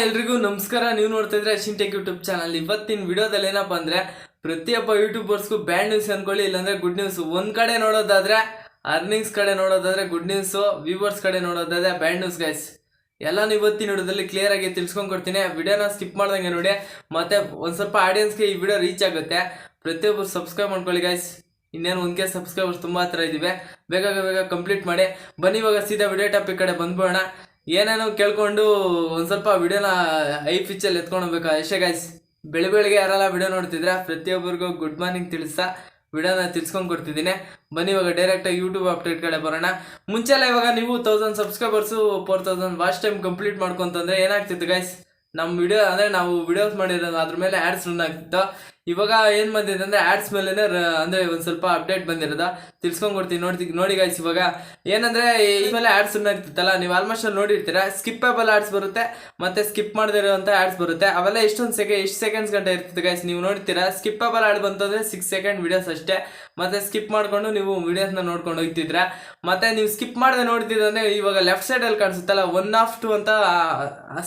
ಎಲ್ರಿಗೂ ನಮಸ್ಕಾರ. ನೀವು ನೋಡ್ತಾ ಇದ್ರೆ ಯಶಿಂಟೆಕ್ ಯೂಟ್ಯೂಬ್ ಚಾನಲ್. ಇವತ್ತಿನ ವಿಡಿಯೋದಲ್ಲಿ ಏನಪ್ಪ ಅಂದ್ರೆ ಪ್ರತಿಯೊಬ್ಬ ಯೂಟ್ಯೂಬರ್ಸ್ಗೂ ಬ್ಯಾಡ್ ನ್ಯೂಸ್ ಅನ್ಕೊಳ್ಳಿ, ಇಲ್ಲಾಂದ್ರೆ ಗುಡ್ ನ್ಯೂಸ್. ಒಂದ್ ಕಡೆ ನೋಡೋದಾದ್ರೆ ಅರ್ನಿಂಗ್ಸ್ ಕಡೆ ನೋಡೋದಾದ್ರೆ ಗುಡ್ ನ್ಯೂಸ್, ವ್ಯೂವರ್ಸ್ ಕಡೆ ನೋಡೋದಾದ್ರೆ ಬ್ಯಾಡ್ ನ್ಯೂಸ್ ಗೈಸ್. ಎಲ್ಲಾನು ಇವತ್ತಿನ ವಿಡಿಯೋದಲ್ಲಿ ಕ್ಲಿಯರ್ ಆಗಿ ತಿಳ್ಸ್ಕೊಂಡ್ ಕೊಡ್ತೀನಿ. ವಿಡಿಯೋನ ಸ್ಕಿಪ್ ಮಾಡ್ದಂಗೆ ನೋಡಿ, ಮತ್ತೆ ಒಂದ್ ಸ್ವಲ್ಪ ಆಡಿಯನ್ಸ್ಗೆ ಈ ವಿಡಿಯೋ ರೀಚ್ ಆಗುತ್ತೆ. ಪ್ರತಿಯೊಬ್ಬರು ಸಬ್ಸ್ಕ್ರೈಬ್ ಮಾಡ್ಕೊಳ್ಳಿ ಗೈಸ್. ಇನ್ನೇನು 1K ಸಬ್ಸ್ಕ್ರೈಬರ್ಸ್ ತುಂಬಾ ಹತ್ರ ಇದ್ದೀವಿ, ಬೇಗ ಕಂಪ್ಲೀಟ್ ಮಾಡಿ. ಬನ್ನಿ ಇವಾಗ ಸೀದಾ ವಿಡಿಯೋ ಟಾಪಿಕ್ ಕಡೆ ಬಂದ್ಬೋಣ. ಏನೇನೋ ಕೇಳ್ಕೊಂಡು ಒಂದು ಸ್ವಲ್ಪ ವಿಡಿಯೋನ ಐ ಪಿಚ್ಚಲ್ಲಿ ಎತ್ಕೊಂಡು ಹೋಗ್ಬೇಕು ಅಷ್ಟೇ ಗೈಸ್. ಬೆಳಿಗ್ಗೆ ಯಾರೆಲ್ಲ ವಿಡಿಯೋ ನೋಡ್ತಿದ್ರೆ ಪ್ರತಿಯೊಬ್ಬರಿಗೂ ಗುಡ್ ಮಾರ್ನಿಂಗ್ ತಿಳಿಸ್ತಾ ವಿಡಿಯೋನ ತಿಳ್ಸ್ಕೊಂಡು ಕೊಡ್ತಿದ್ದೀನಿ. ಬನ್ನಿ ಇವಾಗ ಡೈರೆಕ್ಟಾಗಿ ಯೂಟ್ಯೂಬ್ ಅಪ್ಡೇಟ್ ಕಡೆ ಬರೋಣ. ಮುಂಚೆಲ್ಲ ಇವಾಗ ನೀವು 1000 ಸಬ್ಸ್ಕ್ರೈಬರ್ಸು 4000 ವಾಚ್ ಟೈಮ್ ಕಂಪ್ಲೀಟ್ ಮಾಡ್ಕೊಂತಂದ್ರೆ ಏನಾಗ್ತಿತ್ತು ಗೈಸ್, ನಮ್ಮ ವಿಡಿಯೋ ಅಂದರೆ ನಾವು ವಿಡಿಯೋಸ್ ಮಾಡಿರೋದು ಅದ್ರ ಮೇಲೆ ಆ್ಯಡ್ಸ್ ರನ್ ಆಗ್ತಿತ್ತು. ಇವಾಗ ಏನು ಬಂದಿದೆ ಅಂದರೆ ಆ್ಯಡ್ಸ್ ಮೇಲೆ ಅಂದರೆ ಒಂದು ಸ್ವಲ್ಪ ಅಪ್ಡೇಟ್ ಬಂದಿರೋದು ತಿಳ್ಸ್ಕೊಂಡು ಕೊಡ್ತೀನಿ. ನೋಡಿ ಗೈಸ್, ಇವಾಗ ಏನಂದರೆ ಈ ಮೇಲೆ ಆ್ಯಡ್ಸ್ ರನ್ ಆಗ್ತಿತ್ತಲ್ಲ, ನೀವು ಆಲ್ಮೋಸ್ಟ್ ಅಲ್ಲಿ ನೋಡಿರ್ತೀರ. ಸ್ಕಿಪ್ಪೇಬಲ್ ಆ್ಯಡ್ಸ್ ಬರುತ್ತೆ, ಮತ್ತು ಸ್ಕಿಪ್ ಮಾಡದೇ ಇರೋಂಥ ಆ್ಯಡ್ಸ್ ಬರುತ್ತೆ. ಅವೆಲ್ಲ ಎಷ್ಟು ಸೆಕೆಂಡ್ಸ್ ಗಂಟೆ ಇರ್ತದೆ ಗೈಸ್, ನೀವು ನೋಡ್ತೀರಾ. ಸ್ಕಿಪ್ಪೇಬಲ್ ಆ್ಯಡ್ ಬಂತಂದರೆ 6 ಸೆಕೆಂಡ್ ವಿಡಿಯೋಸ್ ಅಷ್ಟೇ. ಮತ್ತು ಸ್ಕಿಪ್ ಮಾಡಿಕೊಂಡು ನೀವು ವಿಡಿಯೋಸ್ನ ನೋಡ್ಕೊಂಡು ಹೋಗ್ತಿದ್ರ. ಮತ್ತು ನೀವು ಸ್ಕಿಪ್ ಮಾಡದೆ ನೋಡ್ತಿದ್ರೆ ಇವಾಗ ಲೆಫ್ಟ್ ಸೈಡಲ್ಲಿ ಕಾಣಿಸುತ್ತಲ್ಲ 1 of 2 ಅಂತ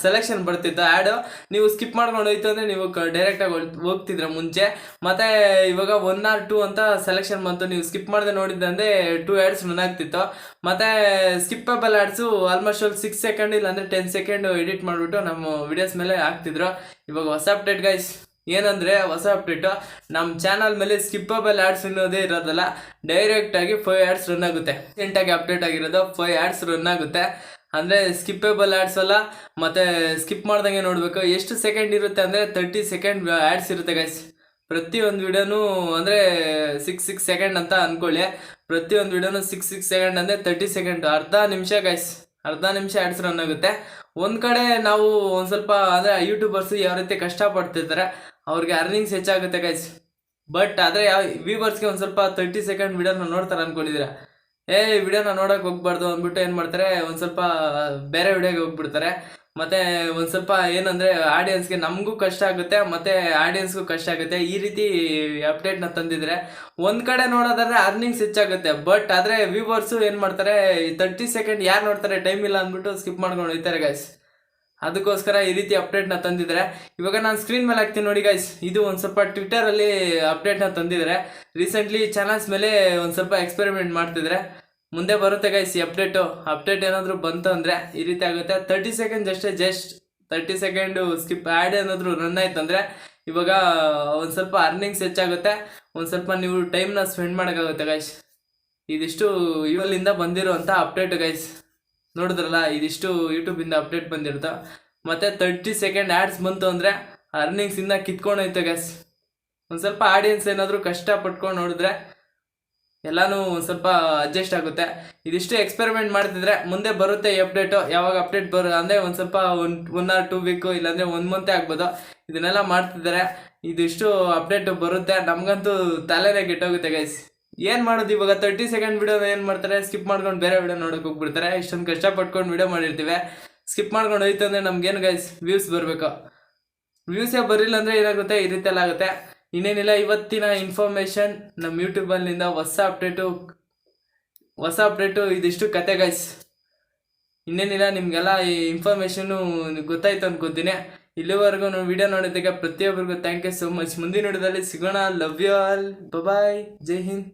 ಸೆಲೆಕ್ಷನ್ ಬರ್ತಿತ್ತು ಆ್ಯಡು. ನೀವು ಸ್ಕಿಪ್ ಮಾಡ್ಕೊಂಡು ಹೋಯ್ತು ಅಂದರೆ ನೀವು ಡೈರೆಕ್ಟಾಗಿ ಹೋಗ್ತಿದ್ರ ಮುಂಚೆ. ಮತ್ತು ಇವಾಗ 1 or 2 ಅಂತ ಸೆಲೆಕ್ಷನ್ ಬಂತು. ನೀವು ಸ್ಕಿಪ್ ಮಾಡದೆ ನೋಡಿದ್ದಂದ್ರೆ 2 ಆ್ಯಡ್ಸ್ ರನ್ ಆಗ್ತಿತ್ತು. ಮತ್ತು ಸ್ಕಿಪ್ಪಬಲ್ ಆ್ಯಡ್ಸು ಆಲ್ಮೋಸ್ಟ್ 6 ಸೆಕೆಂಡ್ ಇಲ್ಲಾಂದರೆ 10 ಸೆಕೆಂಡ್ ಎಡಿಟ್ ಮಾಡಿಬಿಟ್ಟು ನಮ್ಮ ವಿಡಿಯೋಸ್ ಮೇಲೆ ಹಾಕ್ತಿದ್ರು. ಇವಾಗ ಹೊಸ ಅಪ್ಡೇಟ್ ಗೈಸ್ ಏನಂದರೆ, ಹೊಸ ಅಪ್ಡೇಟು ನಮ್ಮ ಚಾನಲ್ ಮೇಲೆ ಸ್ಕಿಪ್ಪಬಲ್ ಆ್ಯಡ್ಸ್ ಅನ್ನೋದೇ ಇರೋದಲ್ಲ, ಡೈರೆಕ್ಟಾಗಿ 5 ಆ್ಯಡ್ಸ್ ರನ್ ಆಗುತ್ತೆ. ರೀಸೆಂಟಾಗಿ ಅಪ್ಡೇಟ್ ಆಗಿರೋದು 5 ಆ್ಯಡ್ಸ್ ರನ್ ಆಗುತ್ತೆ. ಅಂದರೆ ಸ್ಕಿಪ್ಪೇಬಲ್ ಆ್ಯಡ್ಸ್ ಅಲ್ಲ, ಮತ್ತು ಸ್ಕಿಪ್ ಮಾಡ್ದಂಗೆ ನೋಡಬೇಕು. ಎಷ್ಟು ಸೆಕೆಂಡ್ ಇರುತ್ತೆ ಅಂದರೆ 30 ಸೆಕೆಂಡ್ ಆ್ಯಡ್ಸ್ ಇರುತ್ತೆ ಗೈಸ್. ಪ್ರತಿಯೊಂದು ವಿಡಿಯೋನು ಅಂದರೆ 6 ಸೆಕೆಂಡ್ ಅಂತ ಅಂದ್ಕೊಳ್ಳಿ. ಪ್ರತಿಯೊಂದು ವಿಡಿಯೋನು 6 ಸೆಕೆಂಡ್ ಅಂದರೆ 30 ಸೆಕೆಂಡ್, ಅರ್ಧ ನಿಮಿಷ ಗೈಸ್. ಅರ್ಧ ನಿಮಿಷ ಆ್ಯಡ್ಸ್ ರನ್ ಆಗುತ್ತೆ. ಒಂದು ಕಡೆ ನಾವು ಒಂದು ಸ್ವಲ್ಪ ಅಂದರೆ ಯೂಟ್ಯೂಬರ್ಸ್ ಯಾವ ರೀತಿ ಕಷ್ಟಪಡ್ತಿರ್ತಾರೆ ಅವ್ರಿಗೆ ಅರ್ನಿಂಗ್ಸ್ ಹೆಚ್ಚಾಗುತ್ತೆ ಗೈಸ್. ಬಟ್ ಆದರೆ ಯಾವ ವ್ಯೂವರ್ಸ್ಗೆ ಒಂದು ಸ್ವಲ್ಪ 30 ಸೆಕೆಂಡ್ ವಿಡಿಯೋನ ನೋಡ್ತಾರೆ ಅಂದ್ಕೊಂಡಿದ್ದೀರಾ, ವಿಡಿಯೋನ ನೋಡೋಕೆ ಹೋಗ್ಬಾರ್ದು ಅಂದ್ಬಿಟ್ಟು ಏನು ಮಾಡ್ತಾರೆ, ಒಂದು ಸ್ವಲ್ಪ ಬೇರೆ ವಿಡಿಯೋಗೆ ಹೋಗ್ಬಿಡ್ತಾರೆ. ಮತ್ತು ಒಂದು ಸ್ವಲ್ಪ ಏನಂದರೆ ಆಡಿಯನ್ಸ್ಗೆ ನಮಗೂ ಕಷ್ಟ ಆಗುತ್ತೆ, ಮತ್ತು ಆಡಿಯನ್ಸ್ಗೂ ಕಷ್ಟ ಆಗುತ್ತೆ. ಈ ರೀತಿ ಅಪ್ಡೇಟ್ನ ತಂದಿದ್ರೆ ಒಂದು ಕಡೆ ನೋಡೋದಾದ್ರೆ ಅರ್ನಿಂಗ್ಸ್ ಹೆಚ್ಚಾಗುತ್ತೆ. ಬಟ್ ಆದರೆ ವ್ಯೂವರ್ಸು ಏನು ಮಾಡ್ತಾರೆ, 30 ಸೆಕೆಂಡ್ ಯಾರು ನೋಡ್ತಾರೆ, ಟೈಮ್ ಇಲ್ಲ ಅಂದ್ಬಿಟ್ಟು ಸ್ಕಿಪ್ ಮಾಡ್ಕೊಂಡು ಹೋಗ್ತಾರೆ ಗೈಸ್. ಅದಕ್ಕೋಸ್ಕರ ಈ ರೀತಿ ಅಪ್ಡೇಟ್ನ ತಂದಿದ್ದಾರೆ. ಇವಾಗ ನಾನು ಸ್ಕ್ರೀನ್ ಮೇಲೆ ಹಾಕ್ತೀನಿ ನೋಡಿ ಗೈಸ್. ಇದು ಒಂದು ಸ್ವಲ್ಪ ಟ್ವಿಟ್ಟರಲ್ಲಿ ಅಪ್ಡೇಟ್ನ ತಂದಿದ್ದಾರೆ. ರೀಸೆಂಟ್ಲಿ ಚಾನಲ್ಸ್ ಮೇಲೆ ಒಂದು ಸ್ವಲ್ಪ ಎಕ್ಸ್ಪೆರಿಮೆಂಟ್ ಮಾಡ್ತಿದ್ರೆ. ಮುಂದೆ ಬರುತ್ತೆ ಗೈಸ್ ಈ ಅಪ್ಡೇಟ್ ಏನಾದರೂ ಬಂತು ಅಂದರೆ ಈ ರೀತಿ ಆಗುತ್ತೆ. 30 ಸೆಕೆಂಡ್ಸ್ ಅಷ್ಟೇ, ಜಸ್ಟ್ 30 ಸೆಕೆಂಡು ಸ್ಕಿಪ್ ಆ್ಯಡ್ ಏನಾದರೂ ರನ್ ಆಯ್ತು ಅಂದರೆ ಇವಾಗ ಒಂದು ಸ್ವಲ್ಪ ಅರ್ನಿಂಗ್ಸ್ ಹೆಚ್ಚಾಗುತ್ತೆ. ಒಂದು ಸ್ವಲ್ಪ ನೀವು ಟೈಮ್ನ ಸ್ಪೆಂಡ್ ಮಾಡೋಕ್ಕಾಗುತ್ತೆ ಗೈಸ್. ಇದಿಷ್ಟು ಇವಲ್ಲಿಂದ ಬಂದಿರೋವಂಥ ಅಪ್ಡೇಟ್ ಗೈಸ್. ನೋಡಿದ್ರಲ್ಲ, ಇದಿಷ್ಟು ಯೂಟ್ಯೂಬಿಂದ ಅಪ್ಡೇಟ್ ಬಂದಿರುತ್ತೆ. ಮತ್ತು 30 ಸೆಕೆಂಡ್ ಆ್ಯಡ್ಸ್ ಬಂತು ಅಂದರೆ ಅರ್ನಿಂಗ್ಸಿಂದ ಕಿತ್ಕೊಂಡೋಯ್ತು ಗೈಸ್. ಒಂದು ಸ್ವಲ್ಪ ಆಡಿಯನ್ಸ್ ಏನಾದರೂ ಕಷ್ಟಪಟ್ಕೊಂಡು ನೋಡಿದ್ರೆ ಎಲ್ಲನೂ ಒಂದು ಸ್ವಲ್ಪ ಅಡ್ಜಸ್ಟ್ ಆಗುತ್ತೆ. ಇದಿಷ್ಟು ಎಕ್ಸ್ಪೆರಿಮೆಂಟ್ ಮಾಡ್ತಿದ್ರೆ ಮುಂದೆ ಬರುತ್ತೆ ಈ ಅಪ್ಡೇಟು. ಯಾವಾಗ ಅಪ್ಡೇಟ್ ಅಂದರೆ ಒಂದು ಸ್ವಲ್ಪ 1 or 2 ವೀಕು ಇಲ್ಲಾಂದರೆ 1 ಮಂತೇ ಆಗ್ಬೋದು. ಇದನ್ನೆಲ್ಲ ಮಾಡ್ತಿದ್ದಾರೆ. ಇದಿಷ್ಟು ಅಪ್ಡೇಟು ಬರುತ್ತೆ. ನಮಗಂತೂ ತಲೆನೇ ಕೆಟ್ಟೋಗುತ್ತೆ ಗೈಸ್. ಏನು ಮಾಡೋದು ಇವಾಗ? 30 ಸೆಕೆಂಡ್ ವಿಡಿಯೋನ ಏನು ಮಾಡ್ತಾರೆ, ಸ್ಕಿಪ್ ಮಾಡ್ಕೊಂಡು ಬೇರೆ ವಿಡಿಯೋ ನೋಡೋಕೆ ಹೋಗ್ಬಿಡ್ತಾರೆ. ಇಷ್ಟೊಂದು ಕಷ್ಟಪಟ್ಕೊಂಡು ವಿಡಿಯೋ ಮಾಡಿರ್ತೀವಿ, ಸ್ಕಿಪ್ ಮಾಡ್ಕೊಂಡು ಹೋಯ್ತು ಅಂದರೆ ನಮ್ಗೇನು ಗೈಸ್, ವ್ಯೂಸ್ ಬರಬೇಕು. ವ್ಯೂಸೇ ಬರಲಿಲ್ಲ ಅಂದರೆ ಏನಾಗುತ್ತೆ, ಈ ರೀತಿ ಎಲ್ಲ ಆಗುತ್ತೆ. ಇನ್ನೇನಿಲ್ಲ, ಇವತ್ತಿನ ಇನ್ಫಾರ್ಮೇಷನ್ ನಮ್ಮ ಯೂಟ್ಯೂಬಲ್ಲಿಂದ ಹೊಸ ಅಪ್ಡೇಟು ಇದಿಷ್ಟು ಕತೆ ಗೈಸ್. ಇನ್ನೇನಿಲ್ಲ, ನಿಮಗೆಲ್ಲ ಈ ಇನ್ಫಾರ್ಮೇಷನ್ನು ಗೊತ್ತಾಯ್ತು ಅನ್ಕೋತೀನಿ. ಇಲ್ಲಿವರೆಗೂ ನಾವು ವಿಡಿಯೋ ನೋಡೋದಕ್ಕೆ ಪ್ರತಿಯೊಬ್ಬರಿಗೂ ಥ್ಯಾಂಕ್ ಯು ಸೋ ಮಚ್. ಮುಂದಿನ ವಿಡಿಯೋದಲ್ಲಿ ಸಿಗೋಣ. Love you all, bye, Jai Hind.